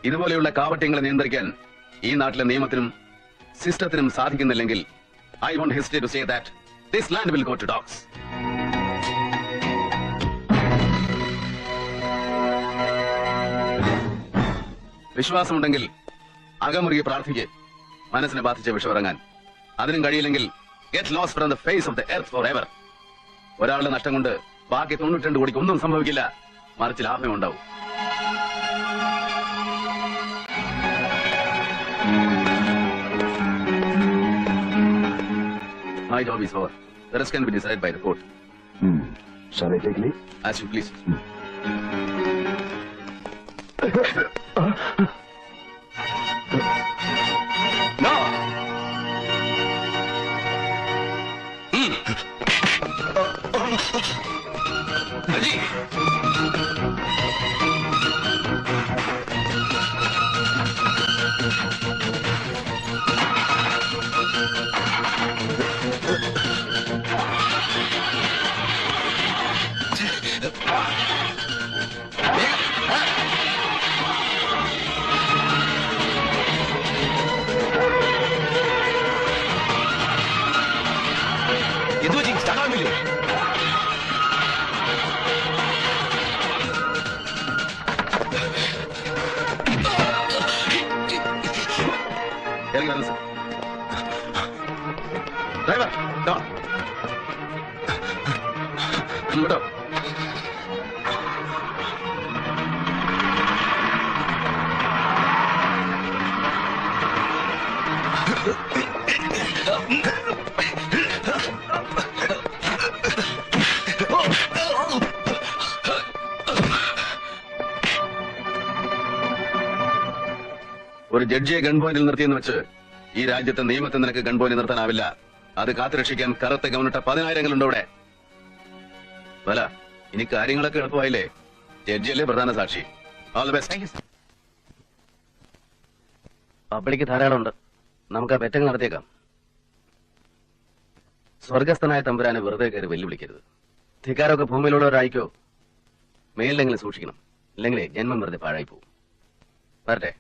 ഇതുപോലെയുള്ള കാവട്യങ്ങളെ നിയന്ത്രിക്കാൻ ഈ നാട്ടിലെ നിയമത്തിനും സിസ്റ്റത്തിനും സാധിക്കുന്നില്ലെങ്കിൽ I won't hesitate to say that this land will go to dogs. വിശ്വാസമുണ്ടെങ്കിൽ അകമുറുകി പ്രാർത്ഥിക്ക് മനസ്സിനെ ബാധിച്ച വിഷമിറങ്ങാൻ. അതിനും കഴിയില്ലെങ്കിൽ get lost from the face of the earth for ever. ഒരാളുടെ നഷ്ടം കൊണ്ട് ബാക്കി 92 കോടിക്ക് ഒന്നും സംഭവിക്കില്ല, മറിച്ച് ലാഭമേ ഉണ്ടാവും. My job is over. The rest can be decided by the court. Shall I take leave? As you please. No! Haji! Itu Haji, jangan ambil. Jalan sir. Driver, down. Betul. ഒരു ജഡ്ജിയെ ഗൺപോയിന്റിൽ നിർത്തിയെന്ന് വെച്ച് ഈ രാജ്യത്തെ നിയമത്തെ നിനക്ക് ഗൺപോയിന്റ് നിർത്താനാവില്ല. അത് കാത്തുരക്ഷിക്കാൻ കറുത്ത ഗവൺമെന്റ് 10,000 ഇവിടെ. വല ഇനി കാര്യങ്ങളൊക്കെ എളുപ്പമായില്ലേ? ജഡ്ജിയല്ലേ പ്രധാന സാക്ഷി. All the best. പബ്ലിക്ക് ധാരാളം ഉണ്ട്, നമുക്ക് ആ പെറ്റങ്ങൾ നടത്തിയേക്കാം. സ്വർഗസ്ഥനായ തമ്പുരാനെ വെറുതെ കയറി വെല്ലുവിളിക്കരുത്. ധിക്കാരമൊക്കെ ഭൂമിയിലുള്ളവരായിക്കോ, മേലിലെങ്കിലും സൂക്ഷിക്കണം, ഇല്ലെങ്കിൽ ജന്മം വെറുതെ പാഴായി പോകും. വരട്ടെ.